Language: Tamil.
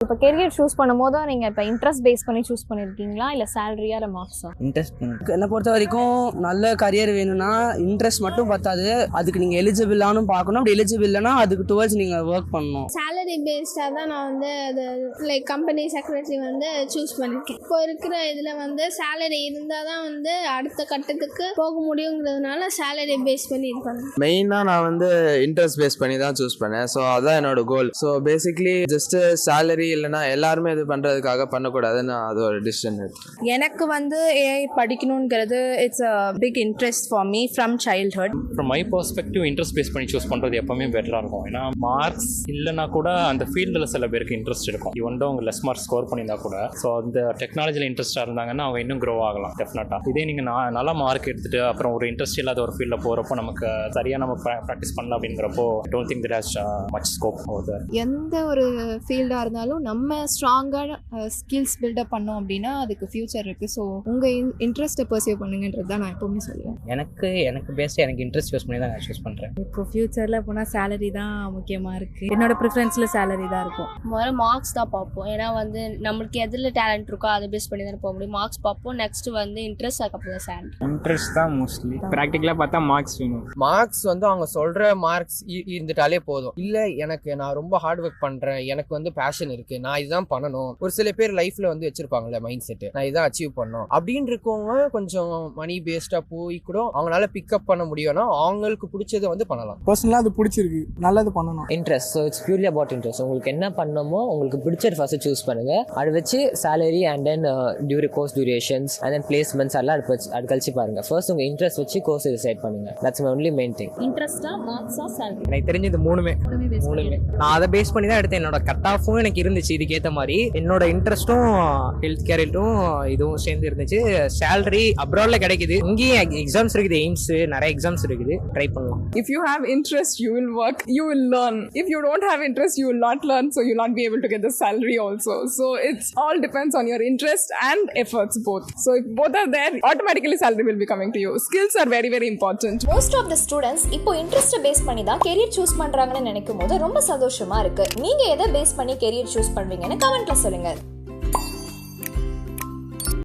இப்போ கெரியர் சூஸ் பண்ணும்போது நீங்க இப்போ இன்ட்ரெஸ்ட் பேஸ் பண்ணி சூஸ் பண்ணிருக்கீங்களா இல்ல சேலரியா இல்ல மார்க்ஸா? இன்ட்ரெஸ்ட். என்னை பொறுத்த வரைக்கும் நல்ல கரியர் வேணும்னா இன்ட்ரெஸ்ட் மட்டும் பத்தாது, அதுக்கு நீங்க எலிஜிபிளானு பார்க்கணும். அப்படி எலிஜிபிள் இல்லைன்னா அதுக்கு டுவர்ட்ஸ் நீங்க ஒர்க் பண்ணணும். சேலரி பேஸ்டாக தான் நான் வந்து அது லைக் கம்பெனி செக்ரட்டரி வந்து சூஸ் பண்ணியிருக்கேன். இப்போ இருக்கிற இதில் வந்து சேலரி இருந்தால் தான் வந்து அடுத்த கட்டத்துக்கு போக முடியுங்கிறதுனால சேலரி பேஸ் பண்ணி இது பண்ணேன். மெயினாக நான் வந்து இன்ட்ரெஸ்ட் பேஸ் பண்ணி தான் சூஸ் பண்ணேன். ஸோ அதான் என்னோட கோல். ஸோ பேசிக்லி ஜஸ்ட் சேலரி இல்லைன்னா எல்லாருமே இது பண்ணுறதுக்காக பண்ணக்கூடாதுன்னு அது ஒரு டிசிஷன் இருக்கு. எனக்கு வந்து ஏஐ படிக்கணுங்கிறது it's a big interest for me from childhood. From my perspective interest base பண்ணி சூஸ் பண்ணுறது எப்பவுமே பெட்டராக இருக்கும். ஏன்னா மார்க்ஸ் இல்லைனா கூட அந்த ஃபீல்டில் சில பேருக்கு இன்ட்ரெஸ்ட் இருக்கும். இவன் அவங்க லெஸ் மார்க்ஸ் ஸ்கோர் பண்ணியிருந்தா கூட ஸோ அந்த டெக்னாலஜியில் இன்ட்ரெஸ்ட்டாக இருந்தாங்கன்னா அவங்க இன்னும் க்ரோ ஆகலாம் டெஃபினட்டாக. இதே நீங்கள் நல்லா மார்க் எடுத்துகிட்டு அப்புறம் ஒரு இன்ட்ரெஸ்ட் இல்லாத ஒரு ஃபீல்டில் போகிறப்போ நமக்கு சரியாக நம்ம ப்ராக்டிஸ் பண்ணலாம் அப்படிங்கிறப்போ don't think there has much scope ஆகுது. எந்த ஒரு ஃபீல்டாக இருந்தாலும் நம்ம ஸ்ட்ராங்கான ஸ்கில்ஸ் பில்டப் பண்ணோம் அப்படின்னா அதுக்கு ஃபியூச்சர் இருக்குது. ஸோ உங்கள் இன்ட்ரெஸ்ட்டை பர்சியூ பண்ணுங்கன்றது தான் நான் எப்போவுமே சொல்லுவேன். எனக்கு பேஸ்ட் எனக்கு இன்ட்ரெஸ்ட் யூஸ் பண்ணி தான் நான் சூஸ் பண்ணுறேன். இப்போ ஃபியூச்சரில் போனால் சேலரி தான் முக்கியமாக இருக்குது. என்னோட ப்ரிஃபரன்ஸில் சேலரி தான் இருக்கும். முதல்ல மார்க்ஸ் தான் பார்ப்போம். ஏன்னா வந்து நம்மளுக்கு எதில் டேலண்ட் இருக்கோ அதை பேஸ் பண்ணி தானே போக முடியும். மார்க்ஸ் பார்ப்போம், நெக்ஸ்ட் வந்து இன்ட்ரெஸ்ட், அதுக்கப்புறம் தான் சேலரி. இன்ட்ரெஸ்ட் தான் மோஸ்ட்லி. ப்ராக்டிக்கலாக பார்த்தா மார்க்ஸ் வேணும். மார்க்ஸ் வந்து அவங்க சொல்கிற மார்க்ஸ் இருந்துட்டாலே போதும். இல்லை எனக்கு நான் ரொம்ப ஹார்ட் ஒர்க் பண்ணுறேன், எனக்கு வந்து பேஷன் இருக்குது, நான் இதுதான் பண்ணணும். ஒரு சில பேர் லைஃப்ல வந்து வச்சிருப்பாங்கல்ல மைண்ட் செட், நான் இதான் அச்சீவ் பண்ணணும் அப்படின்னு இருக்கவங்க கொஞ்சம் மணி பேஸ்டா போய் கூட அவங்களால பிக்கப் பண்ண முடியும்னா அவங்களுக்கு பிடிச்சதை வந்து பண்ணலாம். பர்சனலாக அது பிடிச்சிருக்கு, நல்லது பண்ணணும். Interest. So it's purely about interest. உங்களுக்கு என்ன பண்ணணுமோ உங்களுக்கு பிடிச்சது ஃபர்ஸ்ட் சூஸ் பண்ணுங்க. அது வச்சு salary and then course durations and then placements எல்லாம் அது கழிச்சு பாருங்க. ஃபர்ஸ்ட் உங்க இன்ட்ரெஸ்ட் வச்சு கோர்ஸ் டிசைட் பண்ணுங்க. That's my only main thing. இன்ட்ரெஸ்டா, மார்க்ஸா, சேலரி? எனக்கு தெரிஞ்சது மூணுமே. நான் அதை பேஸ் பண்ணி தான் எடுத்தேன். என்னோட கட் ஆஃபும் எனக்கு இருந்துச்சு இதுக்கேற்ற மாதிரி. என்னோட இன்ட்ரெஸ்ட்டும் ஹெல்த் கேரிட்டும் இதுவும் சேர்ந்து இருந்துச்சு. சேலரி அப்ராட்ல கிடைக்குது, இங்கேயும் எக்ஸாம்ஸ் இருக்குது, எய்ம்ஸ் நிறைய எக்ஸாம்ஸ் இருக்குது, ட்ரை பண்ணலாம். If you have interest, you will work, you will learn. If you don't have interest, you will not learn, so you'll not be able to get the salary also. So it's all depends on your interest and efforts both. So if both are there, automatically salary will be coming to you. Skills are very very important. Most of the students இப்போ இன்ட்ரெஸ்ட் பேஸ் பண்ணி தான் கெரியர் சூஸ் பண்றாங்கன்னு நினைக்கும் போது ரொம்ப சந்தோஷமா இருக்கு. நீங்க எதை பேஸ் பண்ணி கெரியர் சூஸ் பண்றீங்கன்னு கமெண்ட்ல சொல்லுங்க.